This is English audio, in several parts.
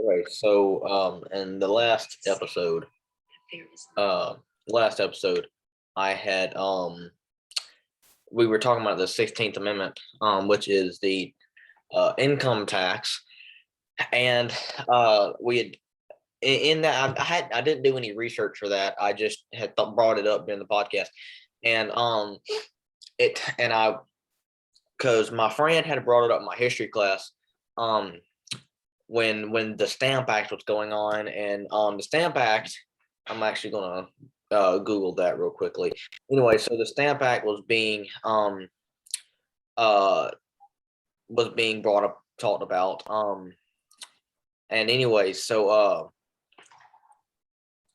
Right. So, in the uh, last episode, I had we were talking about the 16th Amendment, which is the income tax, and we had in that I didn't do any research for that. I just had brought it up during the podcast, and it and I because my friend had brought it up in my history class, um, when the Stamp Act was going on, and the Stamp Act, I'm actually gonna Google that real quickly. Anyway, so the Stamp Act uh was being brought up, talked about, and anyway, so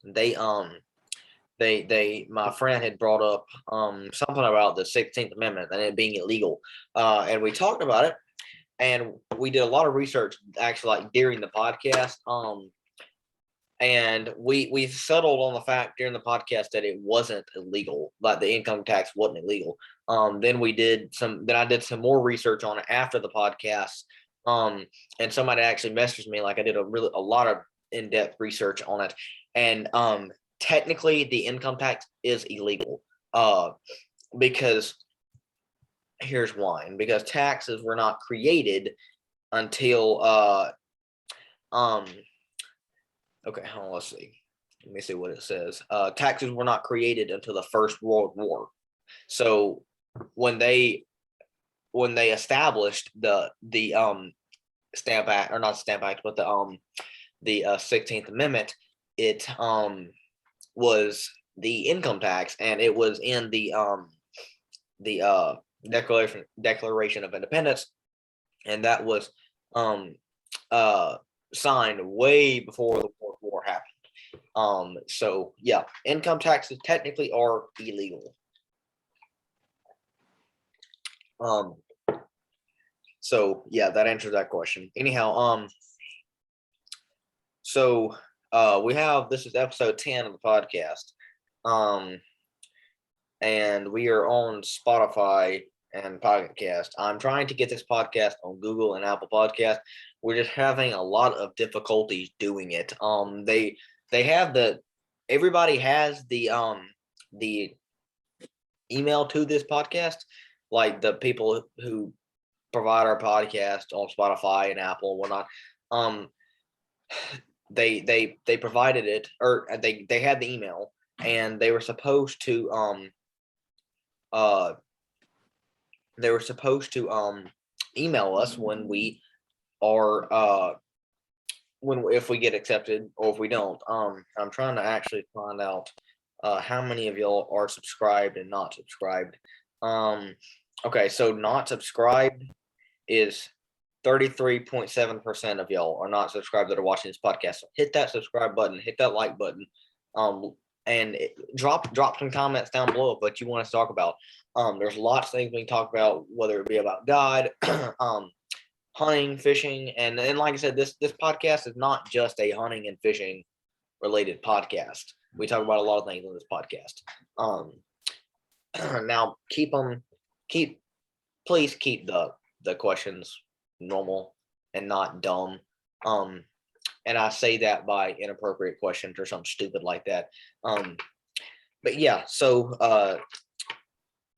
they my friend had brought up something about the 16th Amendment and it being illegal, and we talked about it, and we did a lot of research actually, like during the podcast, and we settled on the fact during the podcast that it wasn't illegal, like the income tax wasn't illegal. Then I did some more research on it after the podcast, and somebody actually messaged me, like I did a lot of in-depth research on it, and technically the income tax is illegal, because here's why. Because taxes were not created until okay, hold on, let's see. Let me see what it says. Taxes were not created until the First World War. So when they established the Stamp Act, or not Stamp Act, but the 16th Amendment, it was the income tax, and it was in the Declaration of Independence, and that was signed way before the World War happened. So yeah, income taxes technically are illegal. So yeah, that answers that question. Anyhow, so this is episode 10 of the podcast. And we are on Spotify and Pocket Cast. I'm trying to get this podcast on Google and Apple Podcast. We're just having a lot of difficulties doing it. Everybody has the email to this podcast, like the people who provide our podcast on Spotify and Apple and whatnot. They provided it, or they had the email, and they were supposed to email us when we are if we get accepted or if we don't. I'm trying to actually find out how many of y'all are subscribed and not subscribed. Okay, so not subscribed is 33.7% of y'all are not subscribed that are watching this podcast. So hit that subscribe button, hit that like button, and drop some comments down below of what you want us to talk about. There's lots of things we can talk about, whether it be about God, hunting, fishing, and like I said, this podcast is not just a hunting and fishing related podcast. We talk about a lot of things on this podcast. Now please keep the questions normal and not dumb. And I say that by inappropriate questions or something stupid like that. But yeah, so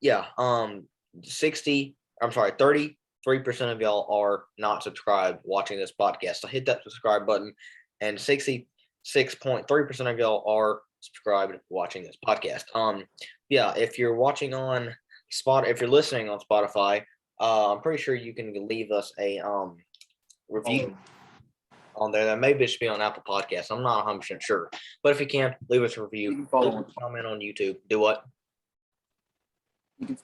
33% of y'all are not subscribed watching this podcast. So hit that subscribe button, and 66.3% of y'all are subscribed watching this podcast. Yeah, if you're watching on if you're listening on Spotify, I'm pretty sure you can leave us a review on there. That maybe it should be on Apple Podcasts. I'm not 100% sure, but if you can, leave us a review. You can follow leave a comment on YouTube. Do what? You can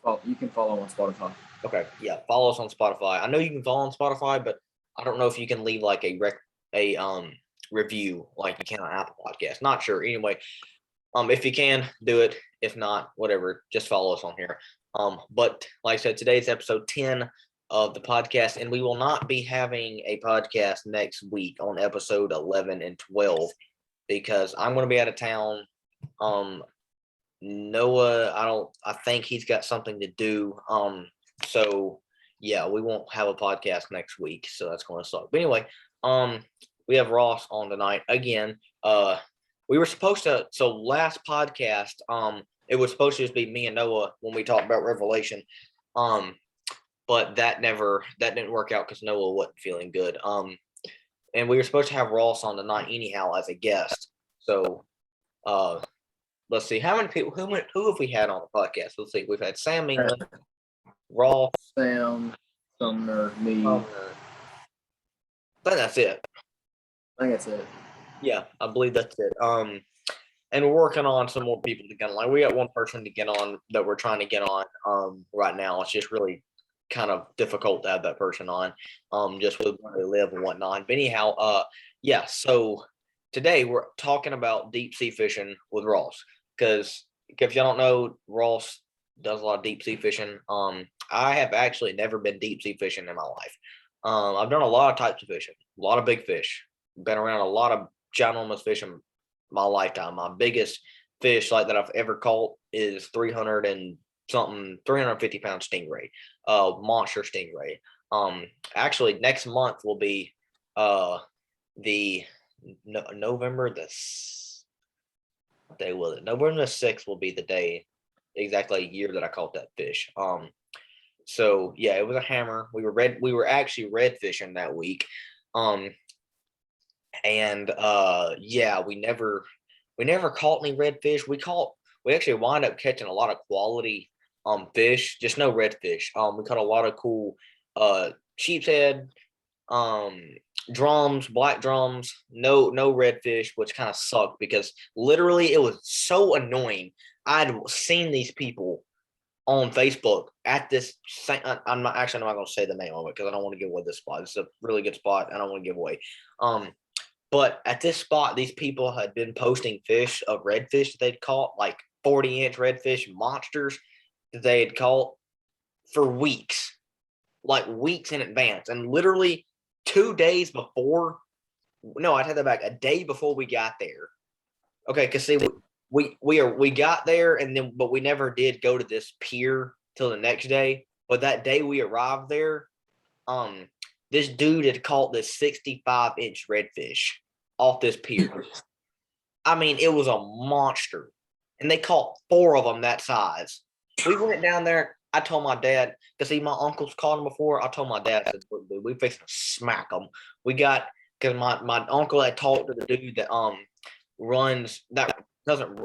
follow on Spotify. Okay, yeah, follow us on Spotify. I know you can follow on Spotify, but I don't know if you can leave like a review like you can on Apple Podcasts. Not sure. Anyway, if you can, do it. If not, whatever, just follow us on here. But like I said, today's episode 10 of the podcast, and we will not be having a podcast next week on episode 11 and 12 because I'm going to be out of town. Noah, I think he's got something to do. So yeah, we won't have a podcast next week, so that's going to suck. But anyway, we have Ross on tonight again. We were supposed to. So last podcast, it was supposed to just be me and Noah when we talked about Revelation. But that didn't work out because Noah wasn't feeling good. And we were supposed to have Ross on tonight anyhow as a guest. So, let's see how many people. Who have we had on the podcast? Let's see. We've had Sam England, Ross, Sam, Sumner, me. I think that's it. I think that's it. Yeah, I believe that's it. And we're working on some more people to get on. Like we got one person to get on that we're trying to get on. Right now, it's just really kind of difficult to have that person on. Just with where they live and whatnot. But anyhow, yeah. So today we're talking about deep sea fishing with Ross because if y'all don't know, Ross does a lot of deep sea fishing. I have actually never been deep sea fishing in my life. I've done a lot of types of fishing, a lot of big fish. Been around a lot of ginormous fish in my lifetime. My biggest fish like that I've ever caught is 300 and something, 350-pound stingray, monster stingray. Actually, next month will be the November the day will it? November the 6th will be the day, exactly a year that I caught that fish. So yeah, it was a hammer. We were actually red fishing that week. And yeah, we never caught any redfish. We actually wound up catching a lot of quality fish, just no redfish. We caught a lot of cool sheep's head, drums, black drums, no redfish, which kind of sucked because literally it was so annoying. I'd seen these people on Facebook at this. I'm not going to say the name of it because I don't want to give away this spot. It's a really good spot. I don't want to give away. But at this spot, these people had been posting fish of redfish that they'd caught, like 40-inch redfish monsters that they had caught for weeks, like weeks in advance. And literally 2 days before, no, I take that back, a day before we got there. Okay, because see, we got there and then, but we never did go to this pier till the next day. But that day we arrived there, this dude had caught this 65-inch redfish off this pier. I mean, it was a monster. And they caught 4 of them that size. We went down there. I told my dad, because see, my uncle's caught them before. I told my dad, I said, look, dude, we fixing to smack them. We got, because my uncle had talked to the dude that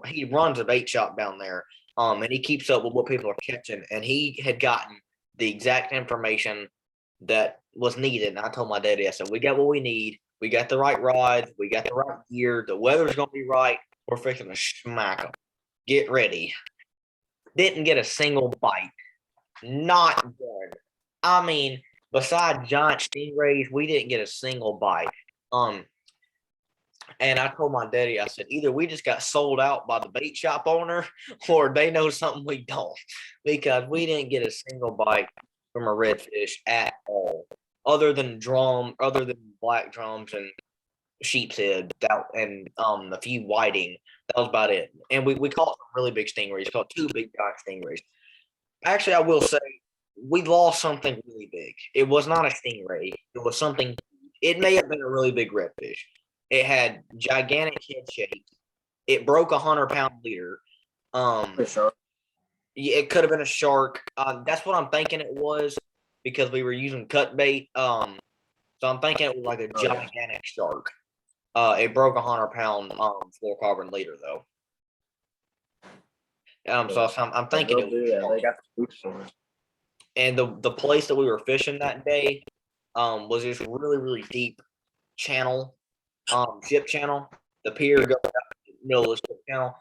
he runs a bait shop down there. And he keeps up with what people are catching. And he had gotten the exact information that was needed. And I told my daddy, I said, we got what we need. We got the right rods. We got the right gear. The weather's going to be right. We're fixing to smack them. Get ready. Didn't get a single bite. Not good. I mean, besides giant stingrays, we didn't get a single bite. And I told my daddy, I said, either we just got sold out by the bait shop owner or they know something we don't, because we didn't get a single bite from a redfish at all, other than black drums and sheep's head and a few whiting. That was about it. And we caught some really big stingrays, caught 2 big giant stingrays. Actually, I will say we lost something really big. It was not a stingray. It was something, it may have been a really big redfish. It had gigantic head shape. It broke 100-pound leader. Yeah, it could have been a shark. That's what I'm thinking it was because we were using cut bait. So I'm thinking it was like a gigantic shark. It broke 100-pound fluorocarbon leader though. So I'm thinking it was a shark. They got the food for it. And the place that we were fishing that day was this really, really deep channel, ship channel. The pier goes out in the middle of the ship channel.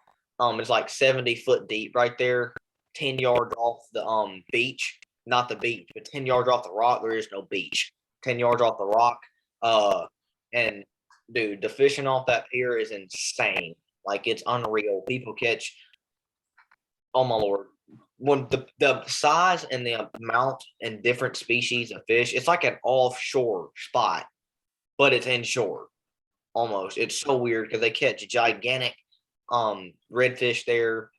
It's like 70 foot deep right there, 10 yards off the beach. Not the beach, but 10 yards off the rock. There is no beach. 10 yards off the rock. And dude, the fishing off that pier is insane. Like, it's unreal. People catch, oh my Lord. When the size and the amount and different species of fish, it's like an offshore spot, but it's inshore almost. It's so weird because they catch gigantic redfish there.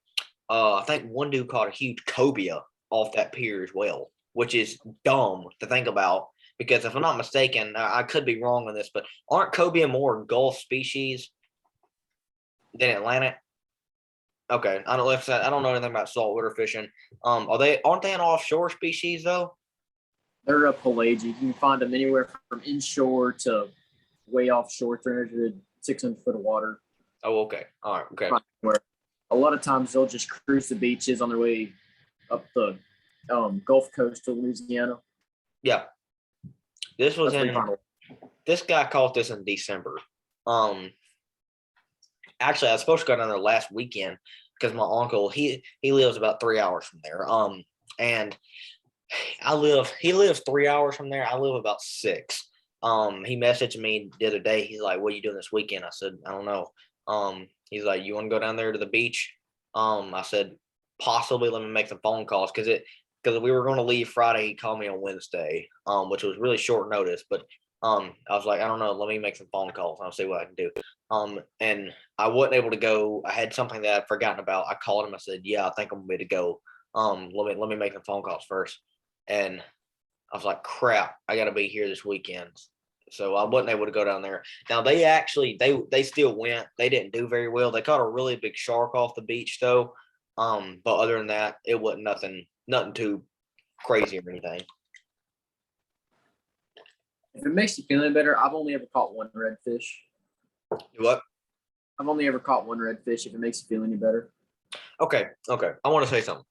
I think one dude caught a huge cobia off that pier as well, which is dumb to think about because if I'm not mistaken, I could be wrong on this, but aren't cobia more Gulf species than Atlantic? Okay, I don't know if I don't know anything about saltwater fishing. Aren't they an offshore species though? They're a pelagic. You can find them anywhere from inshore to way offshore, 300, 600 foot of water. Oh, okay. All right. Okay. Where a lot of times they'll just cruise the beaches on their way up the Gulf Coast of Louisiana. Yeah. This was That's in. This guy caught this in December. Actually, I was supposed to go down there last weekend because my uncle he lives about 3 hours from there. And he lives 3 hours from there. I live about 6. He messaged me the other day. He's like, "What are you doing this weekend?" I said, "I don't know." He's like, "You want to go down there to the beach?" I said, "Possibly. Let me make some phone calls because we were going to leave Friday. He called me on Wednesday, which was really short notice. But I was like, I don't know. Let me make some phone calls. And I'll see what I can do. And I wasn't able to go. I had something that I'd forgotten about. I called him. I said, "Yeah, I think I'm going to go. Let me make some phone calls first." And I was like, "Crap, I got to be here this weekend." So I wasn't able to go down there. Now they still went. They didn't do very well. They caught a really big shark off the beach though. But other than that, it wasn't nothing too crazy or anything. If it makes you feel any better, I've only ever caught one redfish. What? I've only ever caught one redfish. If it makes you feel any better. Okay. I want to say something.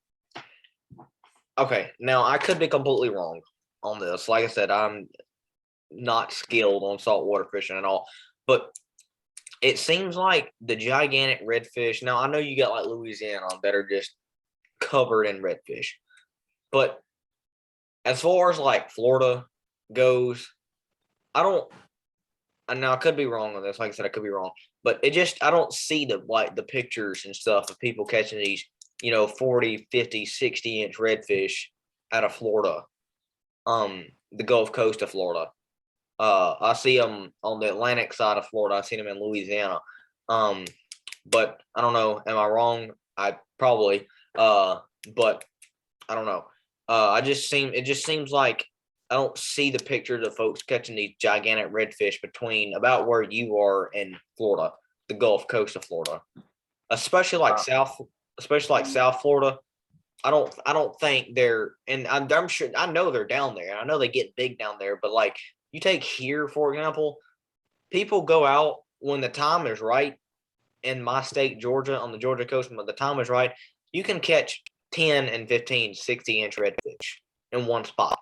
Okay, now I could be completely wrong on this. Like I said, I'm not skilled on saltwater fishing at all, but it seems like the gigantic redfish. Now I know you got like Louisiana that are just covered in redfish, but as far as like Florida goes, I don't. And now I could be wrong on this. Like I said, I could be wrong, but I don't see the pictures and stuff of people catching these 40, 50, 60-inch redfish out of Florida, the Gulf Coast of Florida. I see them on the Atlantic side of Florida. I see them in Louisiana. But I don't know. Am I wrong? I probably. But I don't know. It just seems like I don't see the pictures of folks catching these gigantic redfish between about where you are in Florida, the Gulf Coast of Florida, especially like South Florida. I don't think they're, and I'm sure I know they're down there. I know they get big down there, but like you take here for example, people go out when the time is right. In my state, Georgia, on the Georgia coast, when the time is right, you can catch 10 and 15, 60-inch redfish in one spot.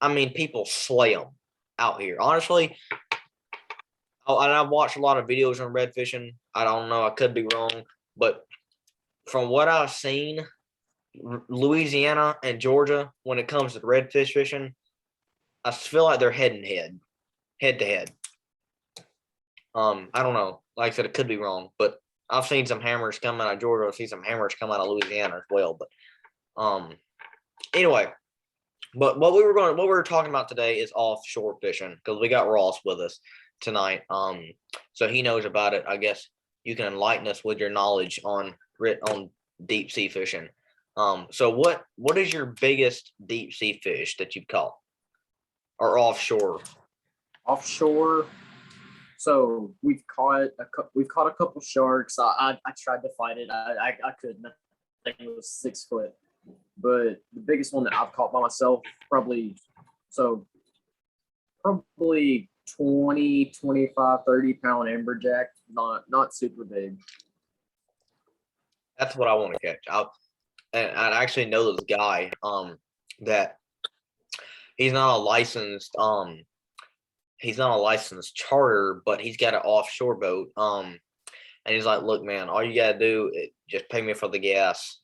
I mean, people slay them out here. Honestly, and I've watched a lot of videos on red fishing. I don't know. I could be wrong. But from what I've seen, Louisiana and Georgia, when it comes to redfish fishing, I feel like they're head to head. I don't know. Like I said, it could be wrong, but I've seen some hammers come out of Georgia. I've seen some hammers come out of Louisiana as well. But anyway, but what we were talking about today is offshore fishing because we got Ross with us tonight. So he knows about it. I guess you can enlighten us with your knowledge on deep sea fishing. So what is your biggest deep sea fish that you've caught or offshore? Offshore. So we've caught a couple sharks. I tried to fight it. I couldn't. I think it was 6 foot. But the biggest one that I've caught by myself, probably 20, 25, 30 pound amberjack. Not super big. That's what I want to catch. I actually know this guy that he's not a licensed charter, but he's got an offshore boat. And he's like, "Look, man, all you gotta do is just pay me for the gas.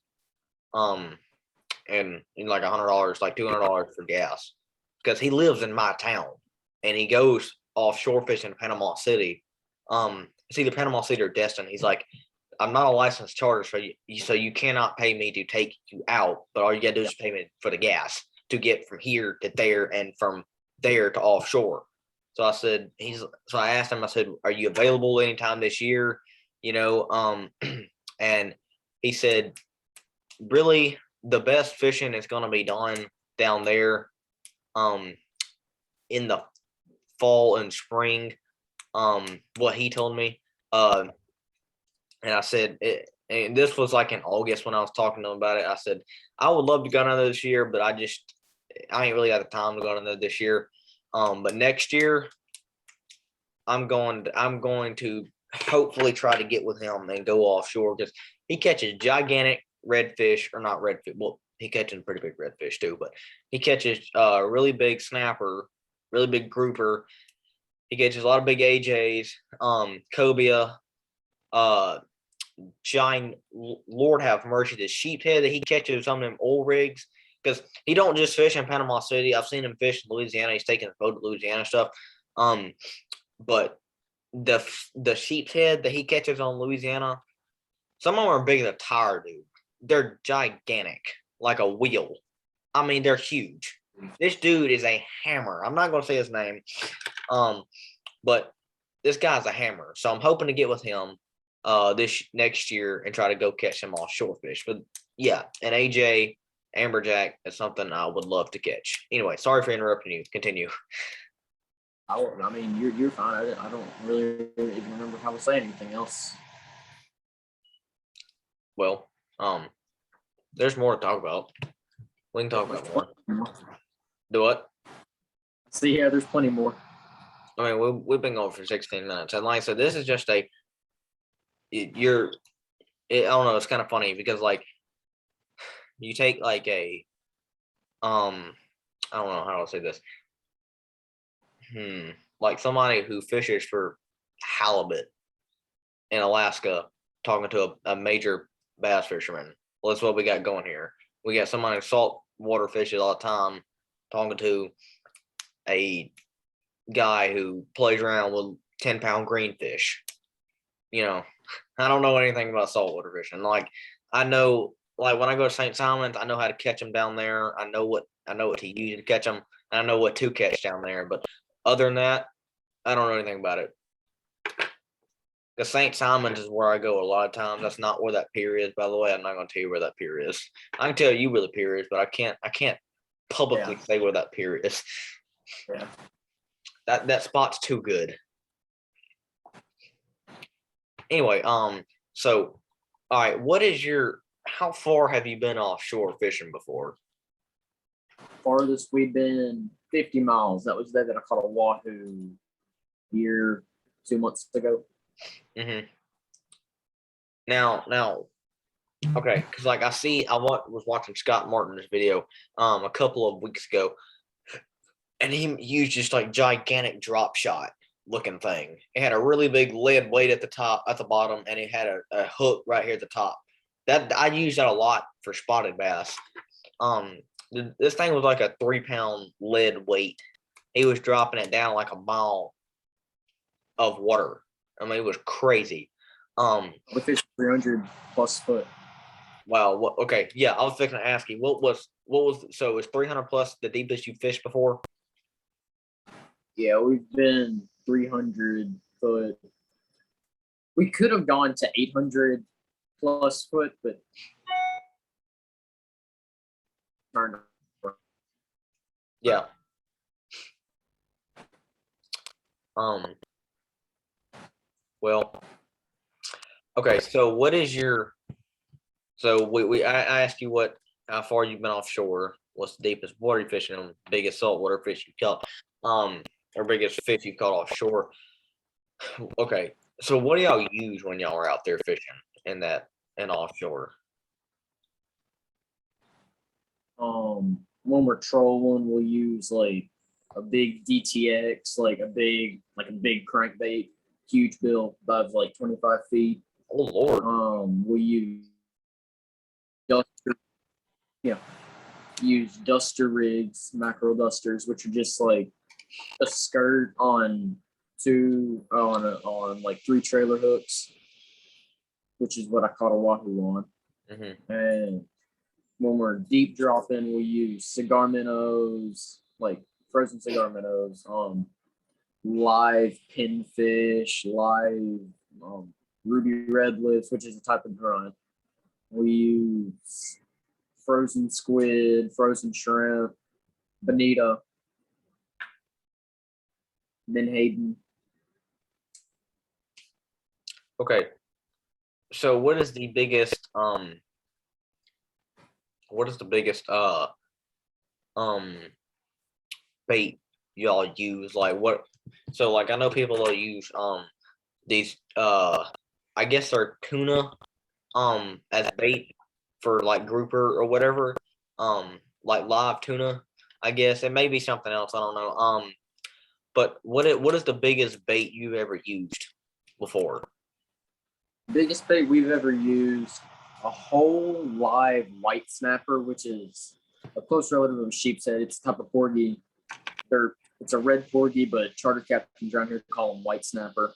And like $100, like $200 for gas, because he lives in my town and he goes offshore fishing in Panama City. It's either Panama City or Destin. He's like, I'm not a licensed charter, so you cannot pay me to take you out, but all you gotta do is pay me for the gas to get from here to there and from there to offshore." So I asked him, I said, "Are you available anytime this year?" And he said, really, the best fishing is going to be done down there. in the fall and spring. What he told me. And I said it, and this was like in August when I was talking to him about it. I said I would love to go another this year, but I ain't really got the time to go another this year. But next year I'm going to hopefully try to get with him and go offshore because he catches gigantic redfish, or not redfish. Well, he catches pretty big redfish too, but he catches really big snapper, really big grouper. He catches a lot of big AJs, cobia, giant. Lord have mercy, the sheephead that he catches some of them oil rigs. Because he don't just fish in Panama City. I've seen him fish in Louisiana. He's taking a boat to Louisiana stuff. But the sheephead that he catches on Louisiana, some of them are big as a tire, dude. They're gigantic, like a wheel. I mean, they're huge. This dude is a hammer. I'm not gonna say his name, but this guy's a hammer. So I'm hoping to get with him this next year and try to go catch some offshore fish. But yeah, an AJ amberjack is something I would love to catch. Anyway, sorry for interrupting you. Continue. I mean, you're fine. I don't really even remember how to say anything else. Well, there's more to talk about. We can talk about more. Do what? See, yeah, there's plenty more. I mean, we've been going for 16 minutes, and like I said, this is just I don't know. It's kind of funny because like you take like I don't know how to say this. Like somebody who fishes for halibut in Alaska, talking to a major bass fisherman. Well, that's what we got going here. We got somebody who salt water fishes all the time, talking to a guy who plays around with 10-pound greenfish. You know, I don't know anything about saltwater fishing. Like I know, like when I go to St. Simon's, I know how to catch them down there. I know what to use to catch them, and I know what to catch down there. But other than that, I don't know anything about it. The St. Simon's is where I go a lot of times. That's not where that pier is, by the way. I'm not going to tell you where that pier is. I can tell you where the pier is, but I can't publicly say where that pier is. Yeah. That spot's too good. Anyway, so all right, how far have you been offshore fishing before? Farthest we've been 50 miles. That was the day that I caught a wahoo here 2 months ago. Mm-hmm. Now, okay, because like I was watching Scott Martin's video a couple of weeks ago, and he used just like gigantic drop shot looking thing. It had a really big lead weight at the bottom, and it had a hook right here at the top. That I use that a lot for spotted bass. This thing was like a 3-pound lead weight. He was dropping it down like a mile of water. I mean, it was crazy. We fished 300 plus foot. Wow. Okay. Yeah, I was fixing to ask you so was 300 plus the deepest you fished before? Yeah, we've been 300 foot. We could have gone to 800 plus foot, but Yeah. Well, okay. So what is your? So I asked you how far you've been offshore. What's the deepest water you fishing on? Biggest saltwater fish you caught? Or biggest fish you caught offshore? Okay. So what do y'all use when y'all are out there fishing in offshore? When we're trolling, we'll use like a big DTX, like a big crankbait, huge bill above like 25 feet. Oh Lord. We use duster rigs, macro dusters, which are just like a skirt on like 3 trailer hooks, which is what I caught a wahoo on. Mm-hmm. And when we're deep dropping, we use cigar minnows, like frozen cigar minnows, live pinfish, live ruby red lips, which is a type of grunt. We use frozen squid, frozen shrimp, bonita. then Hayden. Okay. So what is the biggest um bait y'all use? Like what, so like I know people will use these I guess they're tuna as bait for like grouper or whatever. Like live tuna, I guess. It may be something else, I don't know. But what is the biggest bait you've ever used before? Biggest bait we've ever used, a whole live white snapper, which is a close relative of sheep's head. It's a type of porgy. It's a red porgy, but charter captains around here call them white snapper.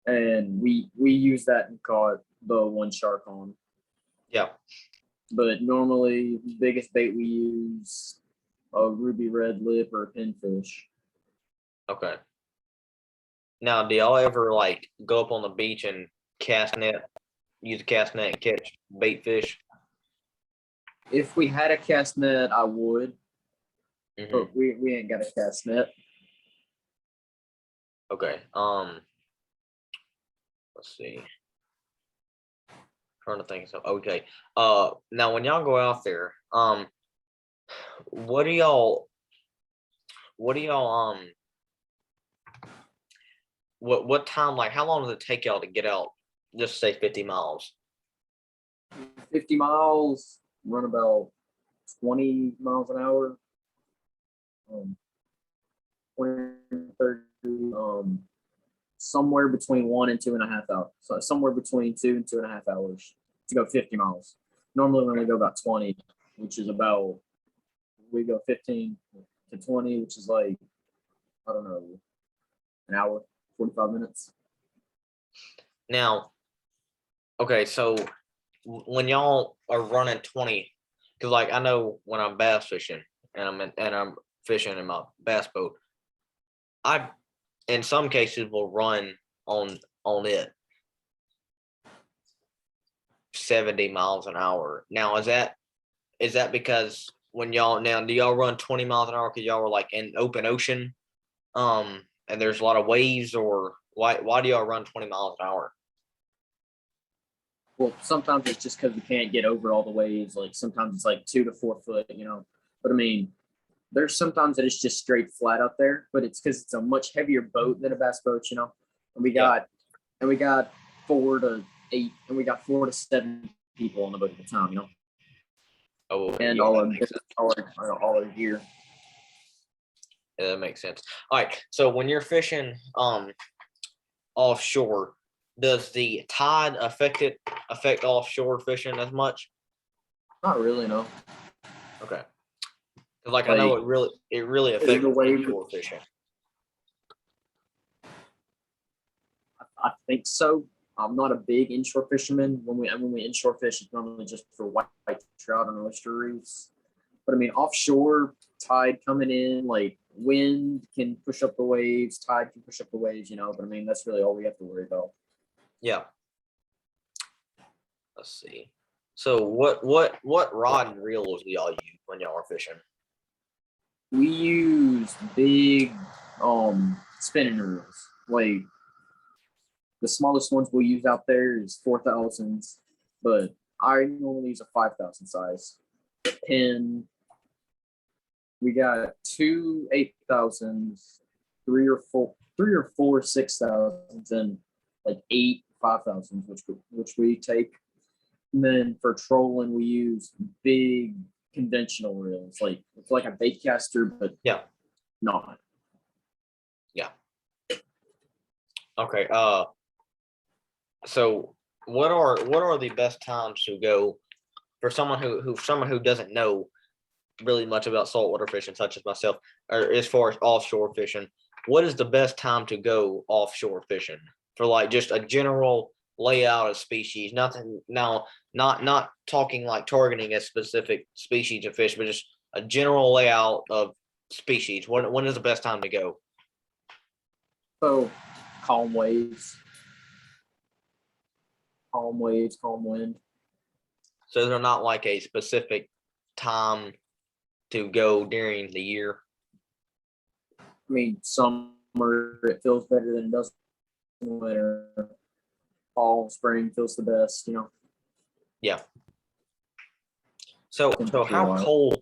And we use that and caught the one shark on. Yeah. But normally, biggest bait we use a ruby red lip or a pinfish. Okay. Now, do y'all ever like go up on the beach and cast net, use a cast net and catch bait fish? If we had a cast net, I would, Mm-hmm. but we ain't got a cast net. Okay. Let's see. Trying to think. So okay. Now when y'all go out there, what do y'all what time, like how long does it take y'all to get out? Just say 50 miles. 50 miles, run about 20 miles an hour. 20, 30, somewhere between 1 and 2.5 hours. So somewhere between 2 and 2.5 hours to go 50 miles. Normally we only go about 20, which is about, we go 15 to 20, which is like, I don't know, an hour, 45 minutes. Now, okay, so when y'all are running 20, because like I know when I'm bass fishing and I'm fishing in my bass boat, I in some cases will run on it 70 miles an hour. Now is that because when y'all, now do y'all run 20 miles an hour because y'all were like in open ocean and there's a lot of waves, or why do y'all run 20 miles an hour? Well, sometimes it's just because we can't get over all the waves. Like sometimes it's like 2 to 4 foot, But I mean, there's sometimes that it's just straight flat out there, but it's because it's a much heavier boat than a bass boat. And we got 4 to 8, and we got 4 to 7 people on the boat at the time. Oh, And yeah, all that our makes sense. all our gear. Yeah, that makes sense. All right, so when you're fishing offshore, does the tide affect offshore fishing as much? Not really, no. Okay. Like I know it really affects the wave. inshore fishing. I think so. I'm not a big inshore fisherman. When we inshore fish, it's normally just for white trout and oyster reefs. But I mean, offshore, tide coming in, like wind can push up the waves, tide can push up the waves. But I mean, that's really all we have to worry about. Yeah. Let's see. So what rod and reels do y'all use when y'all are fishing? We use big spinning reels. Like the smallest ones we'll use out there is 4,000s, but I normally use a 5,000 size pin. We got 2 8,000s, 3 or 4 6,000s, and like 8 5,000s, which we take. And then for trolling, we use big conventional reels, like it's like a bait caster, but Yeah. not. Yeah. Okay. So what are the best times to go for someone who doesn't know really much about saltwater fishing, such as myself, or as far as offshore fishing? What is the best time to go offshore fishing for like just a general layout of species? Nothing now, not talking like targeting a specific species of fish, but just a general layout of species. When is the best time to go? So calm waves, calm wind. So they're not like a specific time to go during the year. I mean, summer it feels better than it does in winter. Fall, spring feels the best, Yeah. So how cold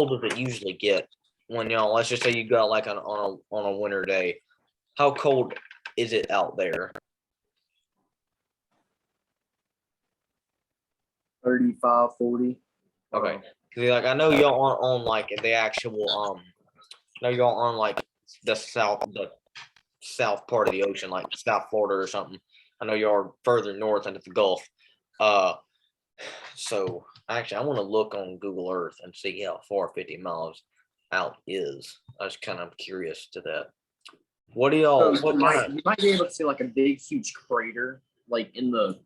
does it usually get when y'all, let's just say you go out like on a winter day? How cold is it out there? 35, 40. Okay. 'Cause like I know y'all aren't on like the actual I know y'all on like the south part of the ocean, like South Florida or something. I know y'all are further north into the Gulf. Uh so actually I want to look on Google Earth and see how far 50 miles out is. I was kind of curious to that. What do y'all So what kind of you might be able to see like a big, huge crater, like in the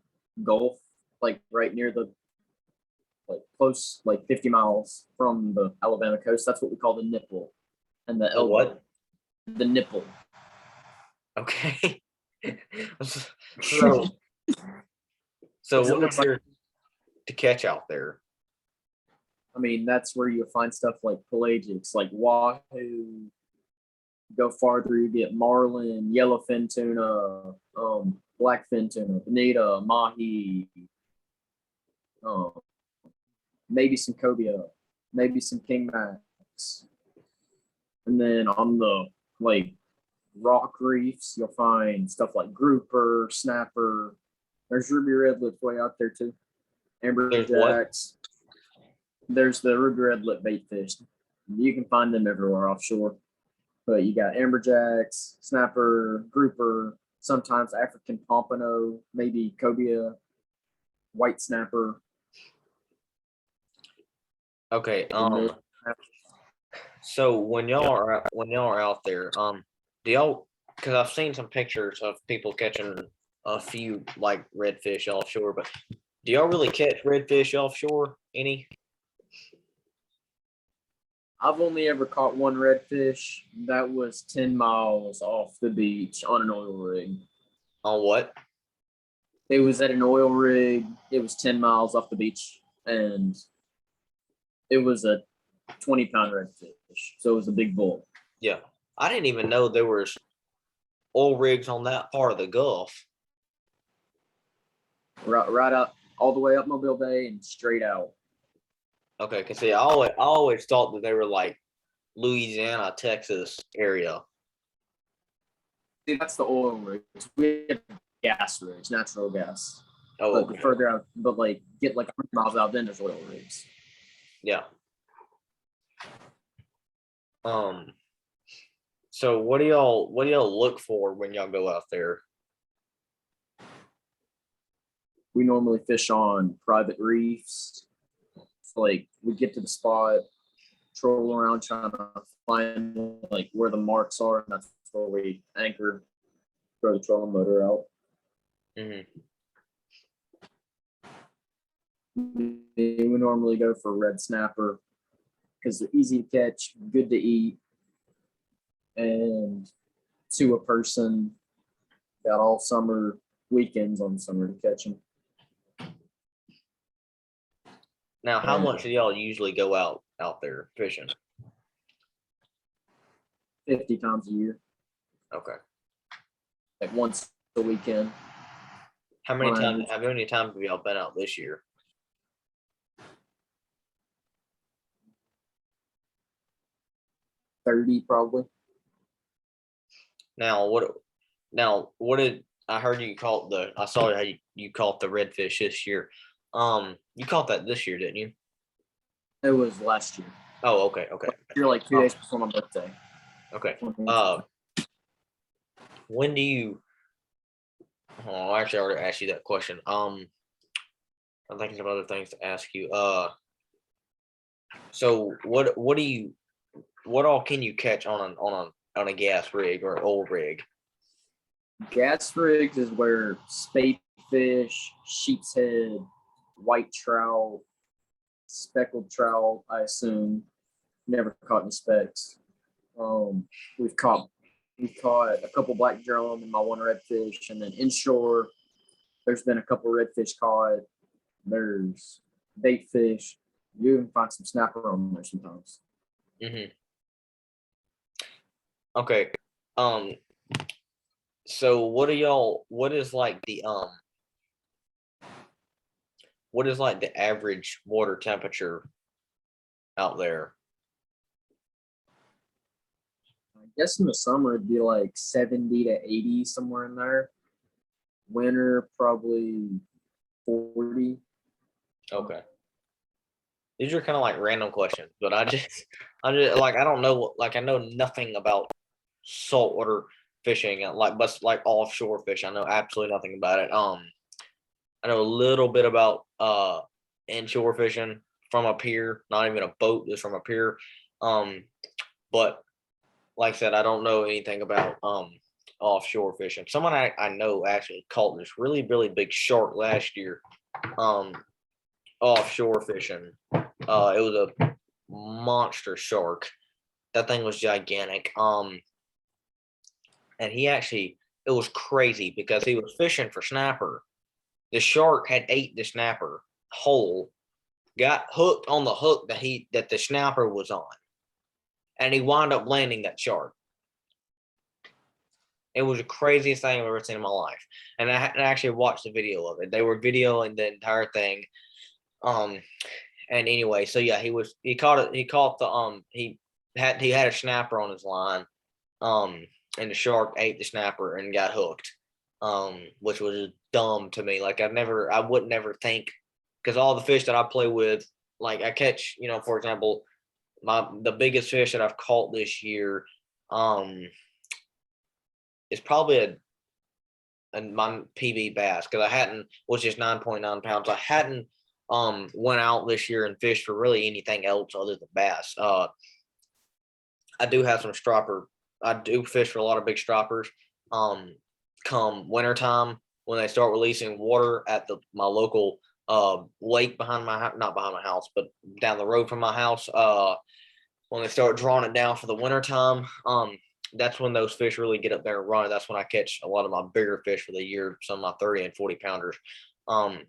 Gulf, like right near the, like close, like 50 miles from the Alabama coast. That's what we call the nipple and the the elbow. what? The nipple. Okay. so what is there to catch out there? I mean, that's where you'll find stuff like pelagics, like wahoo. Go farther, you get marlin, yellowfin tuna, blackfin tuna, bonita, mahi, um, maybe some cobia, maybe some king max. And then on the like rock reefs, you'll find stuff like grouper, snapper. There's ruby redlets way out there too. There's what? Amberjacks. There's the ruby redlet bait fish. You can find them everywhere offshore. But you got amberjacks, snapper, grouper, sometimes African pompano, maybe cobia, white snapper. Okay. And then So when y'all are out there, do y'all? Because I've seen some pictures of people catching a few like redfish offshore, but do y'all really catch redfish offshore? Any? I've only ever caught one redfish. That was 10 miles off the beach on an oil rig. On what? It was at an oil rig. It was 10 miles off the beach. And it was a 20-pound redfish. So it was a big bull. Yeah, I didn't even know there was oil rigs on that part of the Gulf. Right up, all the way up Mobile Bay and straight out. Okay, because see, I always thought that they were like Louisiana, Texas area. See, that's the oil rigs. We have gas rigs, natural gas. Oh, But okay. the further out, but like get like 100 miles out, then there's oil rigs. Yeah. So what do y'all look for when y'all go out there? We normally fish on private reefs. So like we get to the spot, troll around trying to find like where the marks are, and that's where we anchor, throw the trolling motor out. Hmm. We normally go for red snapper because they're easy to catch, good to eat, and to a person. Got all summer weekends on summer to catch them. Now, how much do y'all usually go out there fishing? 50 times a year, Okay. like once a weekend. How many times have y'all been out this year? 30 probably. Now what did I heard you caught I saw how you caught the redfish this year. You caught that this year, didn't you? It was last year. Oh, okay. You're like 2 days before my birthday. Okay. When do you actually I already asked you that question. I'm thinking of other things to ask you. So what all can you catch on a gas rig or oil rig? Gas rigs is where spade fish, sheep's head, white trout, speckled trout, I assume. Never caught any specks. We've caught a couple black drum and my one redfish, and then inshore there's been a couple redfish caught. There's bait fish. You even find some snapper on there sometimes. Mm-hmm. Okay. Um. So what do y'all? What is like the average water temperature out there? I guess in the summer it'd be like 70 to 80, somewhere in there. Winter probably 40. Okay. These are kind of like random questions, but I just like I don't know. Like I know nothing about saltwater fishing, but like offshore fish. I know absolutely nothing about it. I know a little bit about inshore fishing from up here. Not even a boat, just from up here. Um, but like I said, I don't know anything about offshore fishing. Someone I know actually caught this really really big shark last year. Um, offshore fishing. It was a monster shark. That thing was gigantic. And it was crazy because he was fishing for snapper. The shark had ate the snapper whole, got hooked on the hook that the snapper was on, and he wound up landing that shark. It was the craziest thing I've ever seen in my life, and I actually watched the video of it. They were videoing the entire thing. Um, and anyway, so yeah, he caught it. He caught the he had a snapper on his line. And the shark ate the snapper and got hooked. Which was dumb to me. Like I would never think, because all the fish that I play with, like I catch, for example, the biggest fish that I've caught this year, is probably my PB bass, because I hadn't, which is 9.9 pounds. I hadn't went out this year and fished for really anything else other than bass. I do have some striper. I do fish for a lot of big stroppers. Come wintertime, when they start releasing water at my local lake behind not behind my house, but down the road from my house. When they start drawing it down for the wintertime, that's when those fish really get up there and run. That's when I catch a lot of my bigger fish for the year, some of my 30 and 40 pounders. I've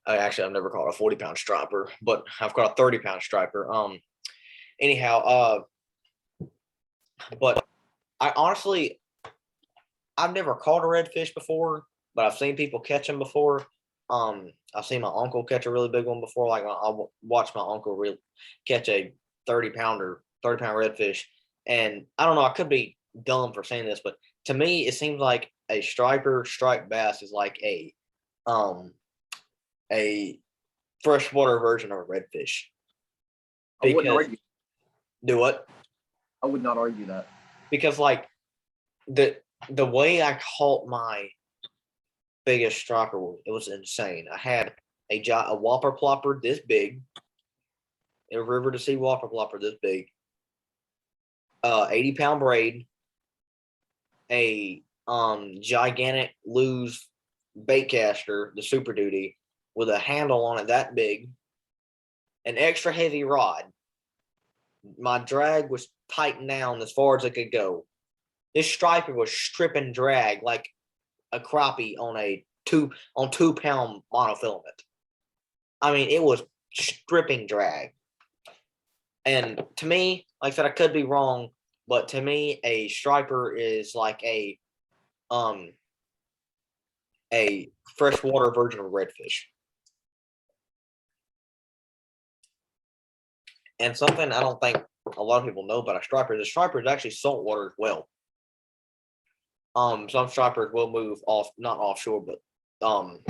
never caught a 40-pound striper, but I've caught a 30-pound striper. Anyhow, but I honestly, I've never caught a redfish before, but I've seen people catch them before. I've seen my uncle catch a really big one before. Like I'll watch my uncle catch a 30-pound redfish, and I don't know. I could be dumb for saying this, but to me, it seems like a striped bass is like a freshwater version of a redfish. I wouldn't Because argue. do what? I would not argue that. Because like the way I caught my biggest striper, it was insane. I had a whopper plopper this big, a river to sea whopper plopper this big, 80-pound braid, a gigantic lose bait caster, the Super Duty, with a handle on it that big, an extra heavy rod. My drag was tightened down as far as it could go. This striper was stripping drag like a crappie on 2-pound monofilament. I mean, it was stripping drag. And to me, like I said, I could be wrong, but to me, a striper is like a freshwater version of redfish. And something I don't think a lot of people know about a striper is actually saltwater as well. Some stripers will move off, not offshore, but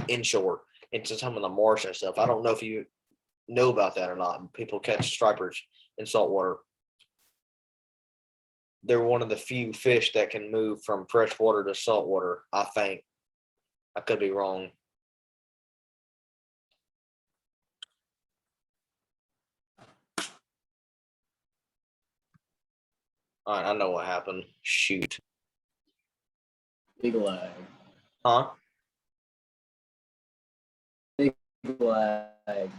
inshore into some of the marsh and stuff. I don't know if you know about that or not. People catch stripers in saltwater. They're one of the few fish that can move from freshwater to saltwater, I think. I could be wrong. All right, I know what happened. Shoot. Big lag. Huh? Big lag.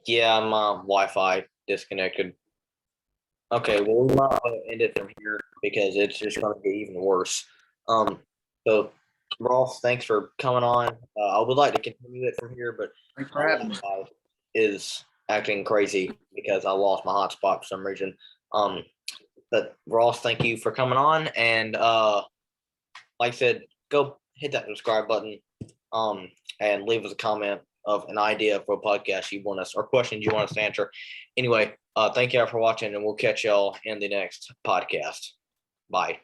Yeah, my Wi-Fi disconnected. Okay, well, we might end it from here because it's just going to get even worse. So Ross, thanks for coming on. I would like to continue it from here, but Thanks my for having me. Wi-Fi is acting crazy because I lost my hotspot for some reason. Um, But Ross, thank you for coming on. And like I said, go hit that subscribe button and leave us a comment of an idea for a podcast you want us or questions you want us to answer. Anyway, thank y'all for watching, and we'll catch y'all in the next podcast. Bye.